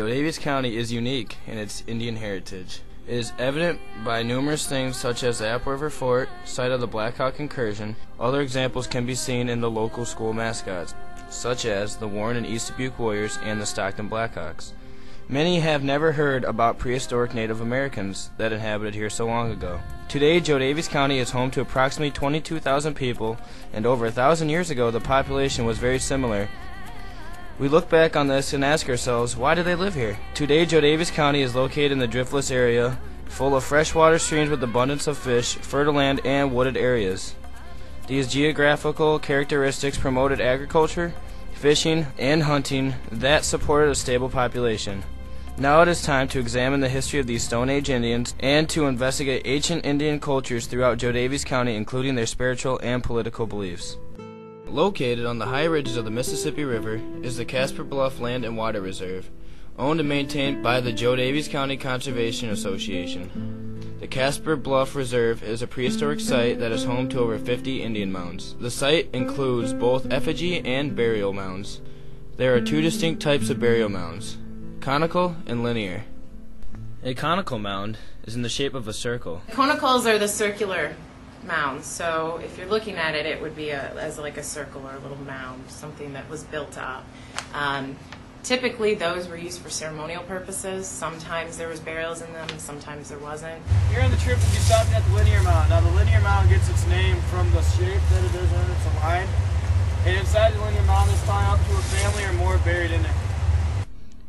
Daviess County is unique in its Indian heritage. It is evident by numerous things such as the Apple River Fort, site of the Black Hawk incursion. Other examples can be seen in the local school mascots, such as the Warren and East Dubuque Warriors and the Stockton Blackhawks. Many have never heard about prehistoric Native Americans that inhabited here so long ago. Today, Daviess County is home to approximately 22,000 people, and over 1,000 years ago the population was very similar. We look back on this and ask ourselves, why do they live here? Today, Daviess County is located in the driftless area, full of freshwater streams with abundance of fish, fertile land, and wooded areas. These geographical characteristics promoted agriculture, fishing, and hunting that supported a stable population. Now it is time to examine the history of these Stone Age Indians and to investigate ancient Indian cultures throughout Daviess County, including their spiritual and political beliefs. Located on the high ridges of the Mississippi River is the Casper Bluff Land and Water Reserve, owned and maintained by the Daviess County Conservation Association. The Casper Bluff Reserve is a prehistoric site that is home to over 50 Indian mounds. The site includes both effigy and burial mounds. There are two distinct types of burial mounds, conical and linear. A conical mound is in the shape of a circle. Conicals are the circular mounds, so if you're looking at it, it would be as like a circle or a little mound, something that was built up. Typically, those were used for ceremonial purposes. Sometimes there was burials in them, sometimes there wasn't. Here on the trip, we'll be stopping at the linear mound. Now, the linear mound gets its name from the shape that it is in. It's a line, and inside the linear mound is thought up to a family or more buried in it.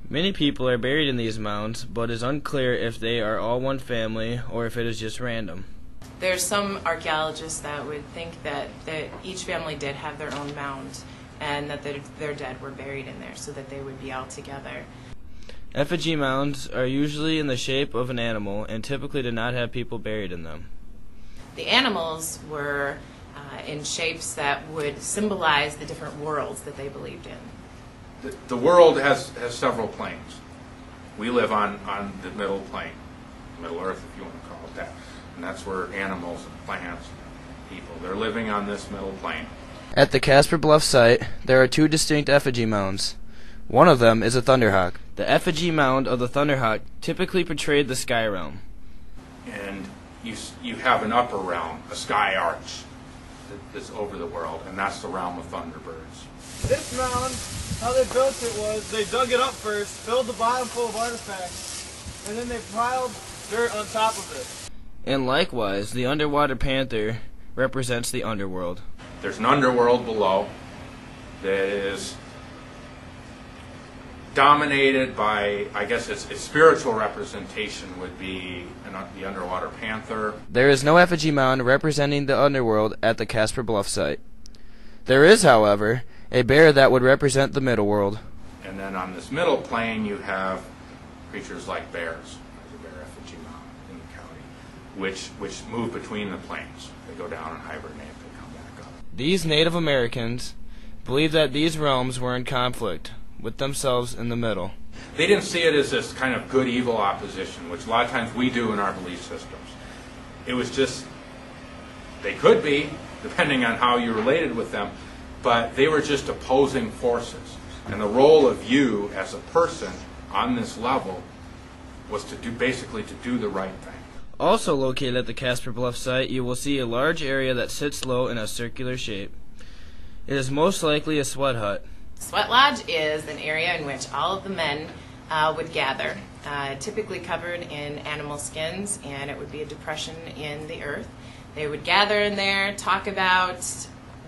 Many people are buried in these mounds, but it is unclear if they are all one family or if it is just random. There's some archaeologists that would think that each family did have their own mound and that their dead were buried in there so that they would be all together. Effigy mounds are usually in the shape of an animal and typically do not have people buried in them. The animals were in shapes that would symbolize the different worlds that they believed in. The world has several planes. We live on the middle plane, Middle Earth if you want to call it that. And that's where animals and plants and people, they're living on this middle plane. At the Casper Bluff site, there are two distinct effigy mounds. One of them is a thunderhawk. The effigy mound of the thunderhawk typically portrayed the sky realm. And you have an upper realm, a sky arch that's over the world, and that's the realm of thunderbirds. This mound, how they built it was they dug it up first, filled the bottom full of artifacts, and then they piled dirt on top of it. And likewise, the underwater panther represents the underworld. There's an underworld below that is dominated by, I guess its spiritual representation would be the underwater panther. There is no effigy mound representing the underworld at the Casper Bluff site. There is, however, a bear that would represent the middle world. And then on this middle plane you have creatures like bears. Which move between the planes. They go down and hibernate, they come back up. These Native Americans believed that these realms were in conflict with themselves in the middle. They didn't see it as this kind of good-evil opposition, which a lot of times we do in our belief systems. It was just, they could be, depending on how you related with them, but they were just opposing forces. And the role of you as a person on this level was to basically do the right thing. Also located at the Casper Bluff site, you will see a large area that sits low in a circular shape. It is most likely a sweat hut. Sweat lodge is an area in which all of the men would gather, typically covered in animal skins, and it would be a depression in the earth. They would gather in there, talk about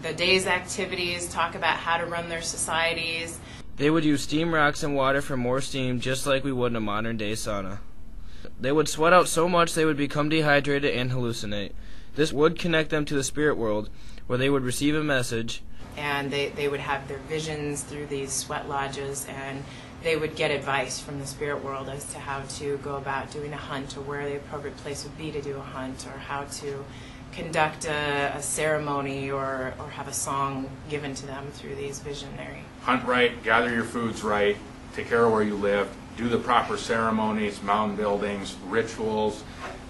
the day's activities, talk about how to run their societies. They would use steam rocks and water for more steam, just like we would in a modern-day sauna. They would sweat out so much they would become dehydrated and hallucinate. This would connect them to the spirit world, where they would receive a message. And they would have their visions through these sweat lodges, and they would get advice from the spirit world as to how to go about doing a hunt, or where the appropriate place would be to do a hunt, or how to conduct a ceremony or have a song given to them through these visionary. Hunt right, gather your foods right, take care of where you live, do the proper ceremonies, mound buildings, rituals,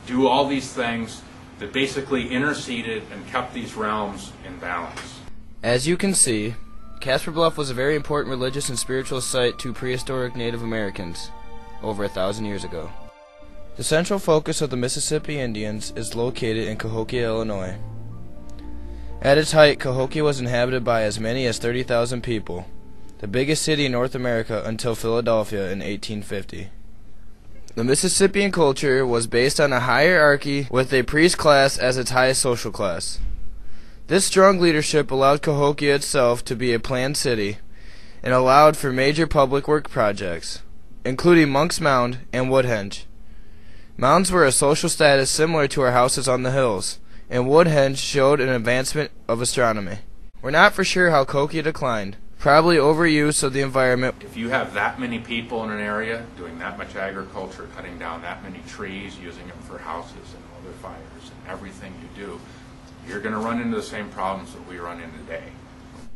do all these things that basically interceded and kept these realms in balance. As you can see, Casper Bluff was a very important religious and spiritual site to prehistoric Native Americans. over 1,000 years ago. The central focus of the Mississippi Indians is located in Cahokia, Illinois. At its height, Cahokia was inhabited by as many as 30,000 people, the biggest city in North America until Philadelphia in 1850. The Mississippian culture was based on a hierarchy with a priest class as its highest social class. This strong leadership allowed Cahokia itself to be a planned city and allowed for major public work projects, including Monk's Mound and Woodhenge. Mounds were a social status similar to our houses on the hills, and Woodhenge showed an advancement of astronomy. We're not for sure how Cahokia declined, probably overuse of the environment. If you have that many people in an area doing that much agriculture, cutting down that many trees, using them for houses and other fires and everything you do, you're going to run into the same problems that we run into today.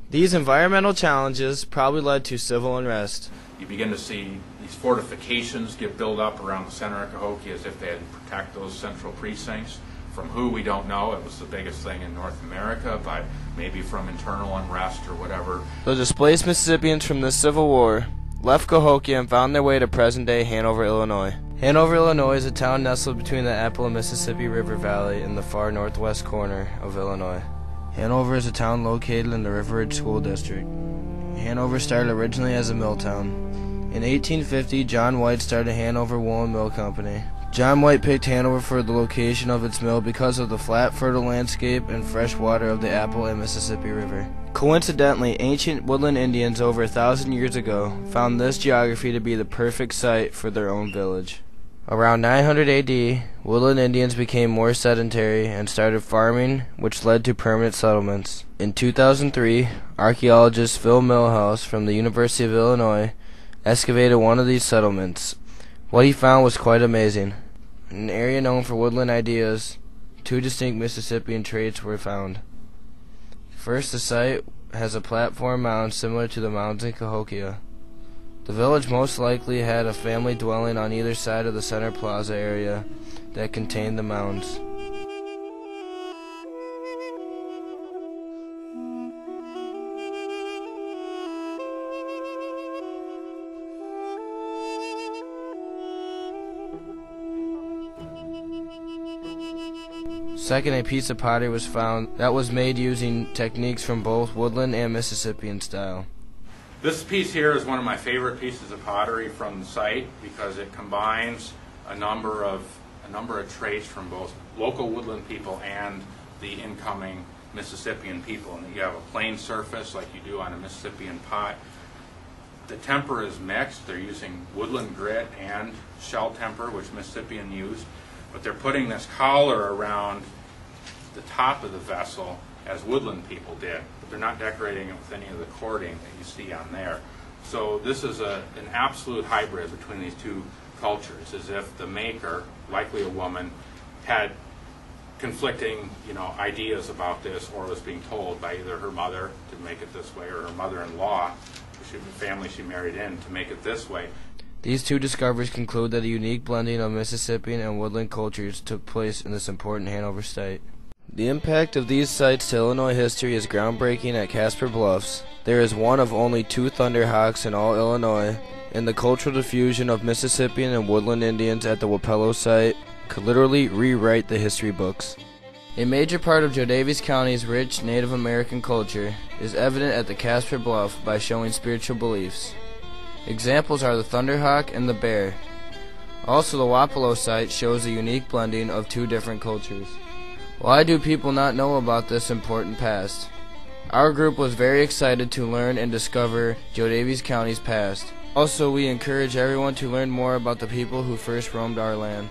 These environmental challenges probably led to civil unrest. You begin to see these fortifications get built up around the center of Cahokia as if they had to protect those central precincts. From who, we don't know. It was the biggest thing in North America, but maybe from internal unrest or whatever. The displaced Mississippians from the Civil War left Cahokia and found their way to present-day Hanover, Illinois. Hanover, Illinois is a town nestled between the Apple and Mississippi River Valley in the far northwest corner of Illinois. Hanover is a town located in the River Ridge School District. Hanover started originally as a mill town. In 1850, John White started Hanover Wool and Mill Company. John White picked Hanover for the location of its mill because of the flat, fertile landscape and fresh water of the Apple and Mississippi River. Coincidentally, ancient woodland Indians over 1,000 years ago found this geography to be the perfect site for their own village. Around 900 AD, woodland Indians became more sedentary and started farming, which led to permanent settlements. In 2003, archaeologist Phil Millhouse from the University of Illinois excavated one of these settlements. What he found was quite amazing. In an area known for woodland ideas, two distinct Mississippian traits were found. First, the site has a platform mound similar to the mounds in Cahokia. The village most likely had a family dwelling on either side of the center plaza area that contained the mounds. Second, a piece of pottery was found that was made using techniques from both woodland and Mississippian style. This piece here is one of my favorite pieces of pottery from the site because it combines a number of traits from both local woodland people and the incoming Mississippian people. And you have a plain surface like you do on a Mississippian pot. The temper is mixed. They're using woodland grit and shell temper, which Mississippian used, but they're putting this collar around the top of the vessel as woodland people did, but they're not decorating it with any of the cording that you see on there. So this is an absolute hybrid between these two cultures, as if the maker, likely a woman, had conflicting ideas about this, or was being told by either her mother to make it this way or her mother-in-law, the family she married in, to make it this way. These two discoveries conclude that a unique blending of Mississippian and woodland cultures took place in this important Hanover site. The impact of these sites to Illinois history is groundbreaking at Casper Bluffs. There is one of only two Thunderhawks in all Illinois, and the cultural diffusion of Mississippian and woodland Indians at the Wapello site could literally rewrite the history books. A major part of Daviess County's rich Native American culture is evident at the Casper Bluff by showing spiritual beliefs. Examples are the Thunderhawk and the bear. Also, the Wapello site shows a unique blending of two different cultures. Why do people not know about this important past? Our group was very excited to learn and discover Daviess County's past. Also, we encourage everyone to learn more about the people who first roamed our land.